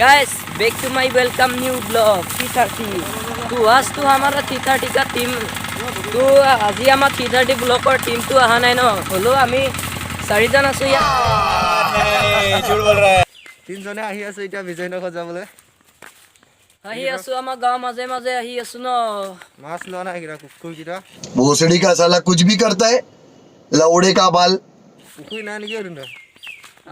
Guys, back to my welcome new vlog 330. तो आज तो हमारा 330 का टीम तो আজি আমাৰ 330 ব্লকৰ টিমটো আহা নাই ন হলো আমি চাৰিজন আছো ইয়া झूठ बोल रहा है তিনজনে আহি আছে এটা বিজয়নগৰ যাবলৈ আহি আছো আমাৰ গাঁও মাজে মাজে আহি আছো ন মাছ লোৱা নাই কিৰা কুকুৰ কিটা भोसड़ी का साला कुछ भी करता है लौड़े का बाल পুখুৰী নাই নেকি আৰু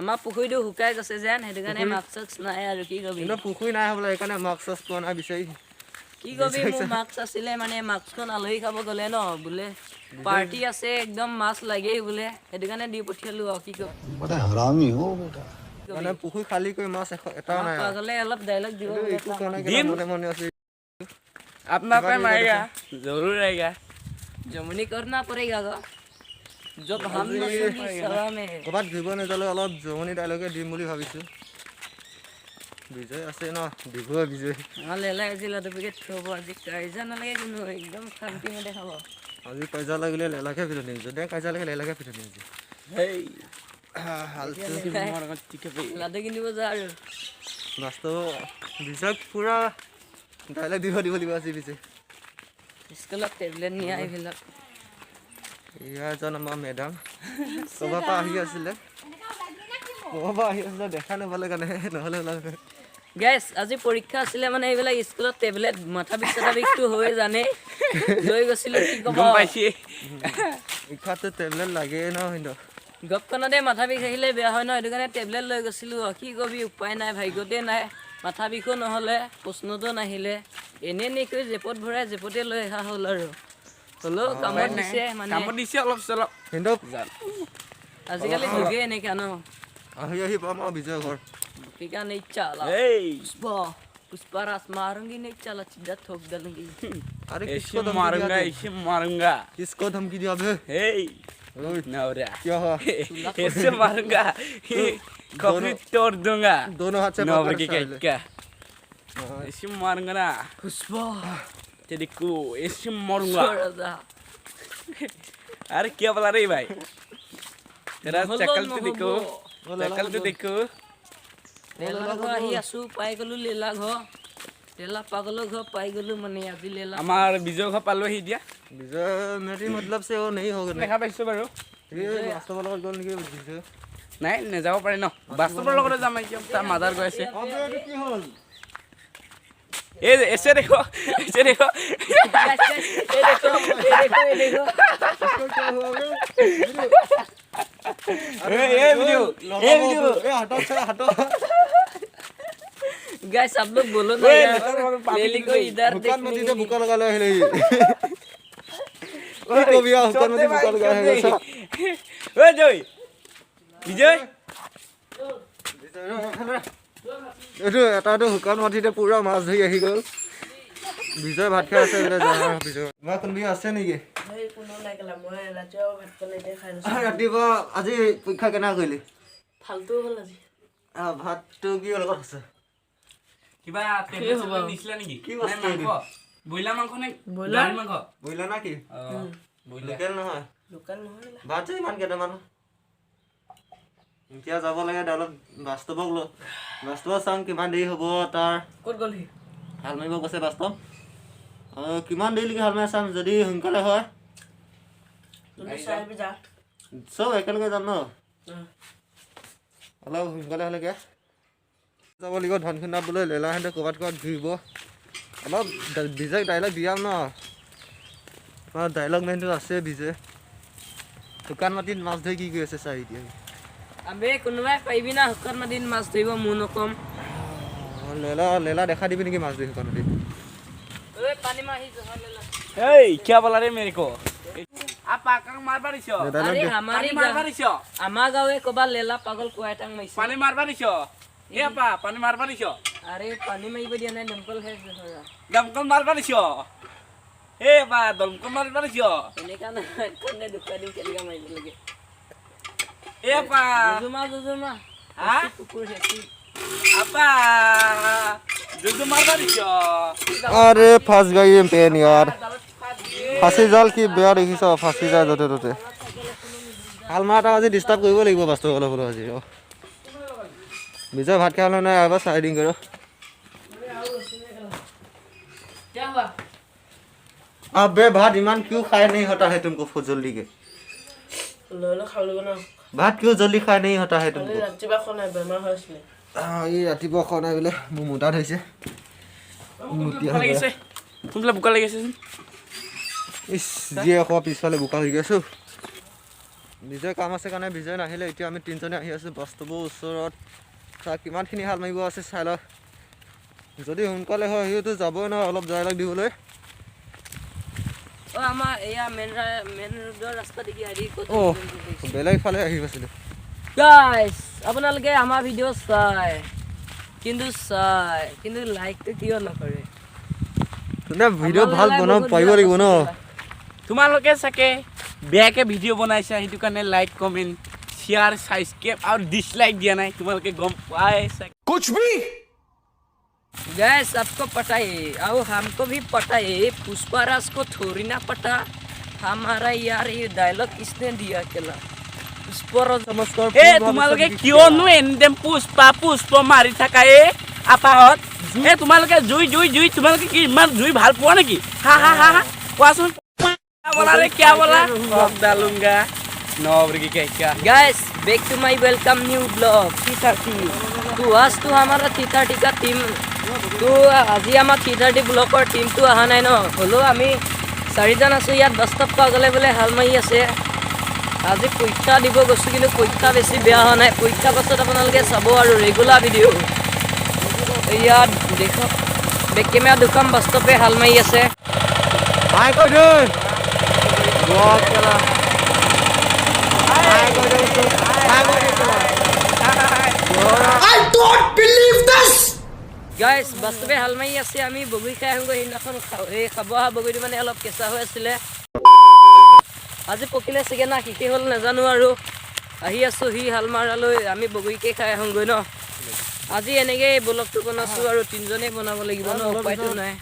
আমাৰ পুখুৰীটো শুকাই গৈছে যেন হেতু কাৰণে মাছ নাই আৰু কি কবি কিন্তু পুখুৰী নাই হ'বলা সেইকাৰণে মাছ চাছ পোৱা নাই বিচাৰি কি কবি মোৰ মাছ আছিলে মানে মাছখন আলহী খাব গলে ন বোলে পাৰ্টি আছে একদম মাছ লাগেই বোলে হেতু কাৰণে দি পঠিয়ালো কি কবি बड़ा हरामी हो बेटा মানে পুখুৰী খালী কৰি মাছ এটা নাই পাগলে অলপ ডায়লগ দিব একো কোৱা নাই কিবা মনে মনে আছে अपना पे मारेगा जरूर आएगा जमुनी करना पड़ेगा जब हम सभा में ক'ৰবাত ঘূৰিব নাযালে অলপ জমনি ডাইলগে দিম বুলি ভাবিছোঁ বিজয় আছে ন দিব বিজয় লেলা জিলা দুপেকেট থব আজি কাইজা নালাগে কোনো একদম শান্তি মতে খাব আজি কাইজা লাগিলে লেলাকে ভিতৰত নিম যদি কাইজা লাগে লেলাকে ভিতৰত নিম হেই লাডু কিনিব যা আৰু বাস্তৱ বিজয় পুৰা ডাইলগ দিব আজি বিজয় স্কুলত টেবলেট নিয়ে এইবিলাক এয়া এজন আমাৰ মেডাম ক'ৰবাৰ পৰা আহি আছিলে দেখা নাপালে কাৰণে নহ'লে ওলালে গেছ আজি পৰীক্ষা আছিলে মানে এইবিলাক স্কুলত টেবলেট মাথা বিষটো হৈ জানে লৈ গৈছিলোঁ কি ক'ব পৰীক্ষাতো টেবলেট লাগে ন কিন্তু গপকণতে মাথা বিষ আহিলে বেয়া হয় ন সেইটো কাৰণে টেবলেট লৈ গৈছিলোঁ কি কবি উপায় নাই ভাগ্যতে নাই মাথা বিষো নহ'লে প্ৰশ্নটো নাহিলে এনেই নেকৈ জেপত ভৰাই জেপতে লৈ অহা হ'ল আৰু হ'লেও কামত দিছে অলপ চলপ কিন্তু আজিকালি যুগে এনেকা ন আহি পাম আৰু বিজয় ঘৰ पिका नहीं चला पुष्पा रास मारूंगी नहीं चला सीधा ठोक डालूंगी अरे इसे मारूंगा किसको धमकी दिया बे हे नवरा क्या हुआ इसे मारूंगा कॉफी तोड़ दूंगा दोनों हाथ से नवरा की क्या इसे मारूंगा ना पुष्पा तेरे को इसे मारूंगा अरे क्या बोला रे भाई तेरा चकल तो देखो লেলা ঘৰ আহি আছো পাই গলো লেলা ঘৰ লেলা পাগলৰ ঘৰ পাই গলো মানে আজি লেলা আমাৰ বিজয় ঘৰ পালোহি দিয়া বিজয় মেৰি मतलब से वो नहीं होगा দেখা পাইছো বাৰু ये বাস্তৱৰ লগত গ'ল নেকি বিজয় নাই নেযাব পাৰে ন বাস্তৱৰ লগত যাম এতিয়া তাৰ মাদাৰ গৈ আছে अबे কি হ'ল ए ऐसे देखो এই দেখো इसको क्या हुआ बे ए वीडियो ए हटो गाइस आप लोग बोलो ना यार लेली को इधर दुकान में दीदे बुका लगा ले हिले ओ को बिया दुकान में बुका लगा है ओए जय विजय এটো এটাটো হুকান মাটিতে পুৰা মাছ ধৰি আহি গ'ল বিজয় ভাত খাই আছে বোলে যা বিজয় মই কোনবি আছে নেকি এই কোনো লাগলা মই ৰাতিও ভাত কলেতে খাই আছো ৰাতিপুৱা আজি পৰীক্ষা কেনা কৰিলি ফালতু হ'ল আজি ভাতটো কি লগত আছে কিবা টেবলেট নিছিলা নেকি কি বস্তু বইলা মাংস নে ব্ৰইলাৰ মাংস বইলা না কি লোকেল নহয় দোকান নহয় ভাত যে ইমান কেইটামান এতিয়া যাব লাগে অলপ বাস্তৱ চাওঁ কিমান দেৰি হ'ব তাৰ ক'ত গ'লহি হাল মাৰিব গৈছে বাস্তৱ কিমান দেৰিলৈকে হাল মাৰি চাম যদি সোনকালে হয় চব একেলগে যাম ন অলপ সোনকালে হ'লেগে যাব লাগিব ধনখুন্দা বোলে লেলাহেঁতে ক'ৰবাত ঘূৰিব অলপ বিজয় ডাইলগ দিয়াম ন আমাৰ ডাইলগ মেনটো আছে বিজয় দোকান মাটিত মাছ ধৰি কি কৰি আছে চাই এতিয়া আবে কোনোবাই পাৰিবি না শুকান মাটিত মাছ ধৰিব মোৰ নকম লেলা দেখা দিবি নেকি মাছ ধৰি শুকান মাটিত ঐ পানী মাহি জহা লেলা ए क्या बोला रे मेरे को आप पाकंग मारबा दिसो अरे हमारी मारबा दिसो আমাৰ গাঁৱে ক'বা লেলা পাগল কুৱাইটাং মাৰিছে पानी मारबा दिसो ए पा पानी मारबा दिसो আৰে পানী মাৰিব দিয়া নাই দমকল হে জহা दमकल मारबा दिसो ए पा दमकल मारबा दिसो এনেকা নহয় কোনে দুখা দিম কেনেকা মাৰিব লাগে ए पा জুজুমা हा কুকুৰ হেচি apa जुजु मारबा दिसो अरे फंस गई पेन यार फांसी जाल की बेया देখিছ ফাঁচি যায় য'তে ত'তে হাল মাৰা আজি ডিষ্টাৰ্ব কৰিব লাগিব বাস্তৱ অলপ আজি বিজয় ভাত খালে নাই এবাৰ চাই দিম কৰো क्या हुआ अबे भात इमान क्यों खाए नहीं होता है तुमको जल्दी के लो खा लो ना भात क्यों जल्दी खाए नहीं होता है तुमको ৰাতিপুৱা খোৱা নাই বেমাৰ হৈ আছিলে এই ৰাতিপুৱা খোৱা নাই বোলে মোৰ মোটা হৈছে বোকা লাগিছে কোনফালে বোকা লাগিছে ইছ যিয়ে খোৱা পিছফালে বোকা হৈ গৈছোঁ বিজয় কাম আছে কাৰণে বিজয় নাহিলে এতিয়া আমি তিনিজনে আহি আছোঁ বস্তুবোৰ ওচৰত চা কিমানখিনি হাল মাৰিব আছে চাই লওক যদি সোনকালে হয় সিওতো যাবই নহয় অলপ ডাইলগ দিবলৈ আমাৰ এয়া মেইন ৰোডৰ ৰাস্তা দেখি আহি বেলেগ ফালে আহি আছিলোঁ গাইছ আপোনালোকে আমাৰ ভিডিঅ' চাই কিন্তু লাইকটো কিয় নকৰে তুমি ভিডিঅ' ভাল বনাব পাৰিব লাগিব ন তোমালোকে চাগে বেয়াকে ভিডিঅ' বনাইছা সেইটো কাৰণে লাইক কমেণ্ট শ্বেয়াৰ ছাবস্ক্ৰাইব আৰু ডিছলাইক দিয়া নাই তোমালোকে গম পাই চাগে कुछ भी गैस आपको पता है और हमको भी पता है पुष्पाराज को थोड़ी ना पता हमारा यार ये डायलॉग किसने दिया अकेला पुष्पाराज नमस्कार এ তোমালোকে কিয়নো এনিটাইম পুষ্প মাৰি থাকা আপাহত তোমালোকে জুই তোমালোকে কি ইমান জুই ভাল পোৱা নেকি হা কোৱাচোন क्या बोला डालूंगा 9 की क्या guys back to my welcome new blog 330 तो आज तो हमारा 330 का टीम तो আজি আমাৰ 330 ব্লকৰ টিমটো অহা নাই ন হ'লেও আমি 4জন আছোঁ ইয়াত বাস্তৱ পাগলে বোলে হাল মাৰি আছে আজি পৰীক্ষা দিব গৈছোঁ কিন্তু পৰীক্ষা বেছি বেয়া হোৱা নাই পৰীক্ষা পাছত আপোনালোকে চাব আৰু ৰেগুলাৰ ভিডিঅ' ইয়াত দেখক বেক কেমেৰা দুখন বাস্তৱে হাল মাৰি আছে হাই কৈ দে I don't believe this গাইছ বাস্তৱে হাল মাৰি আছে আমি বগৰী খাই আহোঁগৈ সেইদিনাখন এই খাব অহা বগৰীটো মানে অলপ কেঁচা হৈ আছিলে আজি পকিলে চাগে না কি হ'ল নাজানো আৰু আহি আছোঁ সি হাল মাৰালৈ আমি বগৰীকে খাই আহোঁগৈ ন আজি এনেকৈ ব্লগটো বনাইছোঁ আৰু তিনিজনেই বনাব লাগিব ন উপায়টো নাই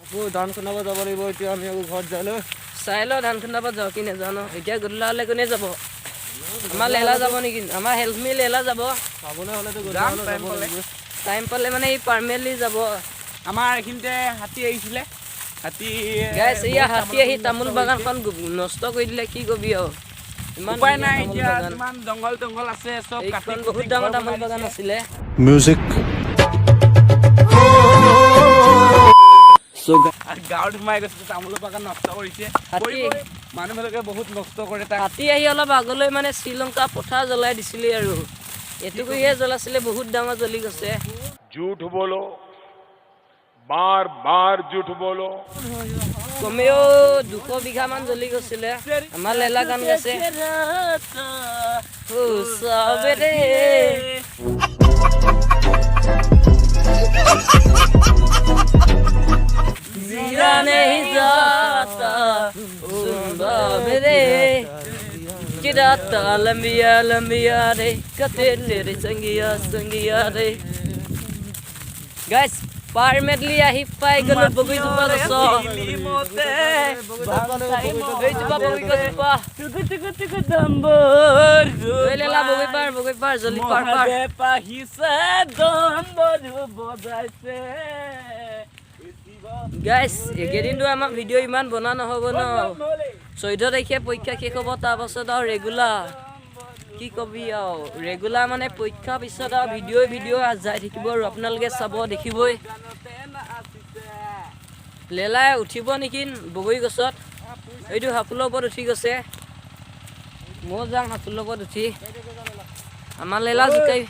আকৌ ধান খুন্দাব যাব লাগিব এতিয়া আমি আকৌ ঘৰত যাই লৈ চাই লওঁ ধান খুন্দাব যাওঁ কি নাজানো এতিয়া গধূলা হ'লে কোনে যাব আমাৰ লেলা যাব নেকি আমাৰ হেল্পমি লেলা যাব খাবলৈ হ'লেতো টাইম পালে মানে এই পাৰ্মেলি যাব আমাৰ এইখিনিতে হাতী আহিছিলে হাতী গাইছ এয়া হাতী আহি তামোল বাগানখন নষ্ট কৰি দিলে কি কবি আৰু ইমান উপায় নাই এতিয়া ইমান জংঘল আছে চব কাটি বহুত ডাঙৰ তামোল বাগান আছিলে म्यूजिक গাঁৱত সোমাই গৈছে তামোলৰ বাগান নষ্ট কৰিছে মানুহবিলাকে বহুত নষ্ট কৰে তাক হাতী আহি অলপ আগলৈ মানে শ্ৰীলংকা পথাৰ জ্বলাই দিছিলে আৰু এটুকুৰিহে জ্বলাছিলে বহুত ডাঙৰ জ্বলি গৈছে झूठ बोलो बार बार झूठ बोलो কমেও 200 বিঘা মান জ্বলি গৈছিলে আমাৰ লেলা গান গাইছে ও সাবেৰে জিয়া नहीं जाता सुंदरे किराता लंबिया रे कते तेरे संगिया रे गाइस পাৰ্মেটলি আহি পাই গ'লো বগৰী জোপা গছ বগৰী পাৰ জলি পাৰ গাইছ এইকেইদিনটো আমাৰ ভিডিঅ' ইমান বনোৱা নহ'ব ন 14 তাৰিখে পৰীক্ষা শেষ হ'ব তাৰপাছত আৰু ৰেগুলাৰ কি কবি আৰু ৰেগুলাৰ মানে পৰীক্ষাৰ পিছত আৰু ভিডিঅ' যাই থাকিব আৰু আপোনালোকে চাব দেখিবই লেলাই উঠিব নেকি বগৰী গছত এইটো হাপুলৰ ওপৰত উঠি গৈছে মই যাম হাপুলৰ ওপৰত উঠি আমাৰ লেলা জোকাই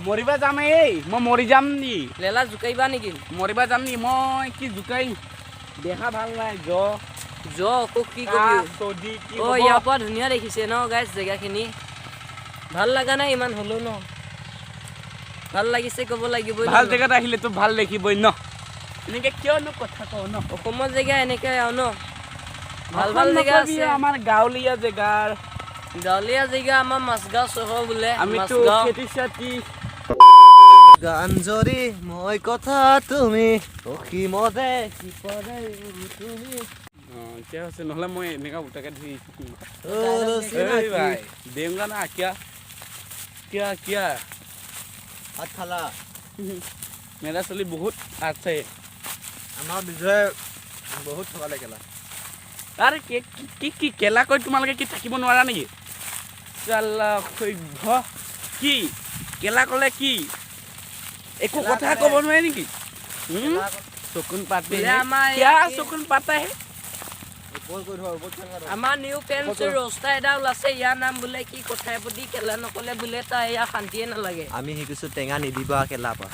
মৰিবা যাম মই মৰি যাম নি লেলা জোকাইবা নেকি মৰিবা যাম নি মই কি জোকাই দেখা ভাল নাই আকৌ কি কবি ইয়াৰ পৰা ধুনীয়া দেখিছে ন গাইছ জেগাখিনি ভাল লগা নাই ইমান হ'লেও ন ভাল লাগিছে ক'ব লাগিব ভাল জেগাত আহিলেতো ভাল দেখিবই ন এনেকৈ কিয়নো কথা কওঁ ন অসমৰ জেগা এনেকৈ আৰু ন ভাল জেগা আছে আমাৰ গাঁৱলীয়া জেগা আমাৰ মাছগাঁও চহৰ বোলে আমিতো খেতি চেতি গান জৰি মই কথা তুমি অসীমতে তুমি क्या है নহলে মই এনেকা উল্টাকে ধৰি ভাই দেউঙ্গা না क्या ভাত খালা মেৰা চলি বহুত আছে আমাৰ বিজয় বহুত থকালে কেলা আৰে কি কেলা কৈ তোমালোকে কি থাকিব নোৱাৰা নেকি চাল্লা সভ্য কি কেলা ক'লে কি একো কথা ক'ব নোৱাৰে নেকি চকুন পাতে কিয়া চকুন পাতা হে আমাৰ নিউ পেন্স ৰস্তা এটা ওলাইছে ইয়াৰ নাম বোলে কি কথাই প্ৰতি কেলা নকলে বোলে তাৰ ইয়াৰ শান্তিয়ে নালাগে আমি শিকিছো টেঙা নিদিবা কেলা পা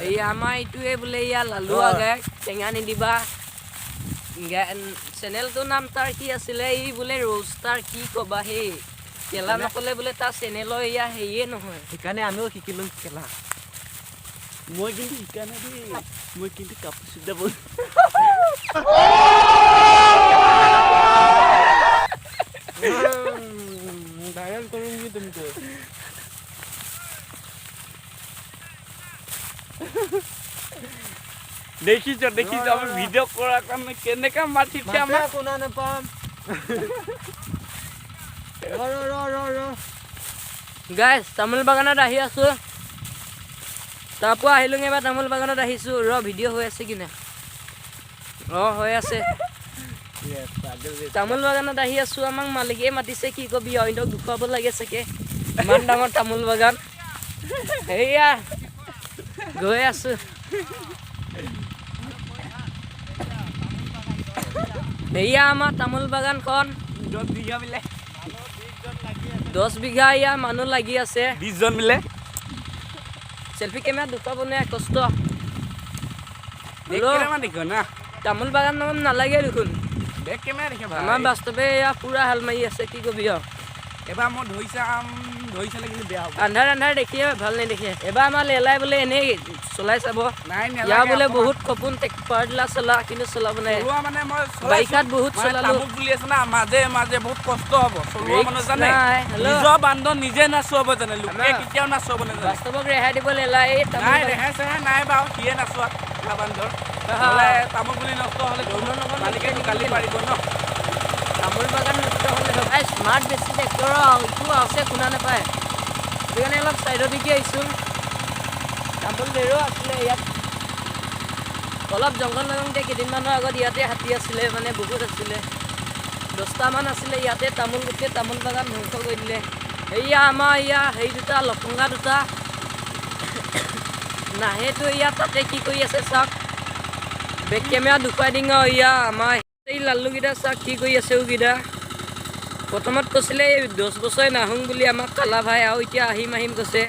এই আমাৰ ইটোৱে বোলে ইয়াৰ লালু আগে টেঙা নিদিবা চেনেলটোৰ নাম তাৰ কি আছিলে এই বোলে ৰস্তাৰ কি কবা সেই কেলা নকলে বোলে তাৰ চেনেলৰ এয়া হেৰিয়ে নহয় সেইকাৰণে আমিও শিকিলো কেলা মই কিন্তু শিকা নাই দেই মই কিন্তু কাপোৰ চিলাব ভাইৰেল কৰুংগি তুমকো দেখিছ আমি ভিডিঅ' কৰাৰ কাৰণে কেনেকা মাতিছে আমাক শুনা নাপাম গাইজ তামোল বাগানত আহি আছো তাৰপৰা আহিলোঁ এবাৰ তামোল বাগানত আহিছোঁ ভিডিঅ' হৈ আছে কিনে হৈ আছে তামোল বাগানত আহি আছো আমাক মালিকে মাতিছে কি কবি অইনক দুখুৱাব লাগে চাগে ইমান ডাঙৰ তামোল বাগান সেয়া গৈ আছো এয়া আমাৰ তামোল বাগানখন 10 বিঘা ইয়াৰ মানুহ লাগি আছে 20 জন মিলে সেলফি কেমেৰা দুখাব নে কষ্ট দেখো না তামোল বাগান নাম নালাগে দেখোন বেক কেমেৰা দেখে ভাই আমাৰ বাস্তৱে এয়া পুৰা হাল মাৰি আছে কি কবি এবাৰ মই ধৰি চালে কিন্তু বেয়া হ'ব আন্ধাৰ দেখিয়ে ভাল নেদেখে এবাৰ আমাৰ লেলাই বোলে এনেই চলাই চাব নাই ইয়াৰ বোলে বহুত সপোন পাৰলা চলা কিন্তু চলাব নাই চলোৱা মানে মই বাইকাত বহুত চলালো তামোল বুলি আছে না মাজে বহুত কষ্ট হ'ব চলোৱা মানুহ জানে নাই, হেল্ল'। নিজৰ বান্ধন নিজে নাচুৱাব জানে লোকে কেতিয়াও নাচুৱাব নাজানে বাস্তৱক ৰেহাই দিব লেলাই এই তামোল নাই ৰেহাই চেহাই নাই বাৰু সিয়ে নাচোৱা বান্ধৰ হ'লে তামোল বুলি নষ্ট হ'লে মালিকে গালি পাৰিব ন তামোল বাগান নষ্ট হ'লে স্মাৰ্ট বেছি ট্ৰেক্টৰ ইটো আছে শুনা নাপায় সেইকাৰণে অলপ চাইডৰ দিকে আহিছোঁ তামোল বেৰো আছিলে ইয়াত অলপ জংঘল লগতে কেইদিনমানৰ আগত ইয়াতে হাতী আছিলে মানে বহুত আছিলে 10টামান আছিলে ইয়াতে গোটেই তামোল বাগান ধ্বংস কৰি দিলে এয়া আমাৰ হেৰি দুটা লফংগা দুটা নাহেতো ইয়াত তাতে কি কৰি আছে চাওক বেক কেমেৰা দুখাই দিং আমাৰ এই লাল্লুকেইটা চাওক কি কৰি আছে ওকেইটা প্ৰথমত কৈছিলে 10 বছৰে নাহোঁ বুলি আমাক কালা ভাই আৰু এতিয়া আহিম কৈছে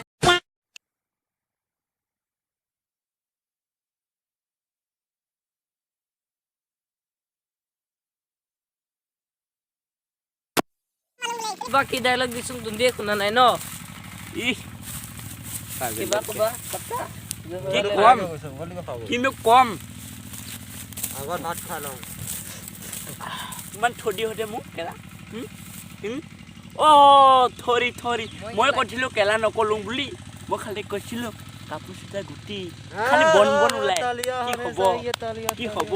বাকি ডায়লগ দিছোং তুন্দিয়ে শুনা নাই ন কিবা কবা কিন্তু কম আগত ভাত খাই লওঁ ইমান থদি হতে মোক কেলা থৰি মই কৈছিলোঁ কেলা নকলোঁ বুলি মই খালি কৈছিলোঁ কাপোৰ চিটা গুটি খালি বন ওলাই কি হ'ব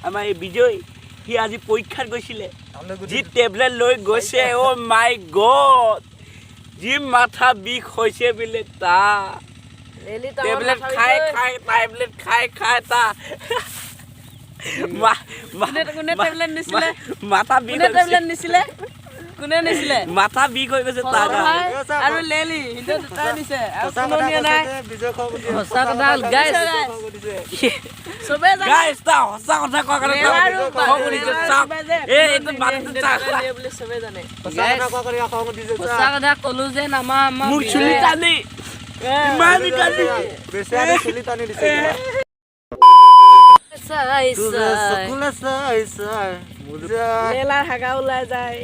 আমাৰ এই বিজয় সি আজি পৰীক্ষাত গৈছিলে যি টেবলেট লৈ গৈছে মাই গড যি মাথা বিষ হৈছে বোলে তা টেবলেট খাই তা মাথা বিষ কোনে নিছিলে মাথা বিষ হৈ গৈছে তাৰ আৰু লেলি নিছে সঁচা কথা কোৱা কাৰণে সঁচা কথা কলো যে আমাৰ মোক চুলি টানি ইমান চুলি টানি দিছে লেলাৰ হাগা ওলাই যায়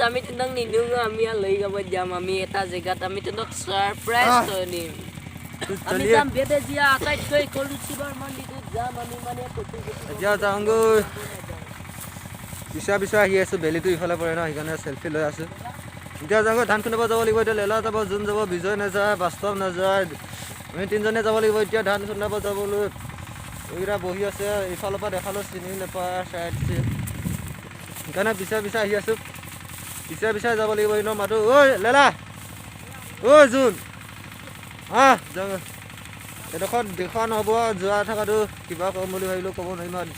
আমি তোমাক নিদিওঁ আমি লৈ যাব যাম আমি এটা জেগাত আমি তোমাক ছাৰপ্ৰাইজ কৰি দিম আমি যাম বেবেজিয়া আটাইতকৈ সৰু শিৱৰ মন্দিৰটোত যাম আমি মানে এতিয়া যাওঁগৈ পিছা আহি আছোঁ বেলিটো ইফালে পৰে ন সেইকাৰণে চেল্ফি লৈ আছোঁ এতিয়া যাওঁগৈ ধান খুন্দিব যাব লাগিব এতিয়া লেলা যাব জোন যাব বিজয় নাযায় বাস্তৱ নাযায় আমি 3জনে যাব লাগিব এতিয়া ধান খুন্দাব যাবলৈ এইকেইটা বহি আছে ইফালৰ পৰা দেখালোঁ চিনি নাপায় চাই দিছে সেইকাৰণে পিছা আহি আছোঁ পিছা যাব লাগিব ইনৰ মাতো ঐ লেলা ঐ জোন যাওঁ এডোখৰত দেখুৱা নহ'ব যোৱা থকাটো কিবা ক'ম বুলি ভাবিলোঁ ক'ব নোৱাৰিম আৰু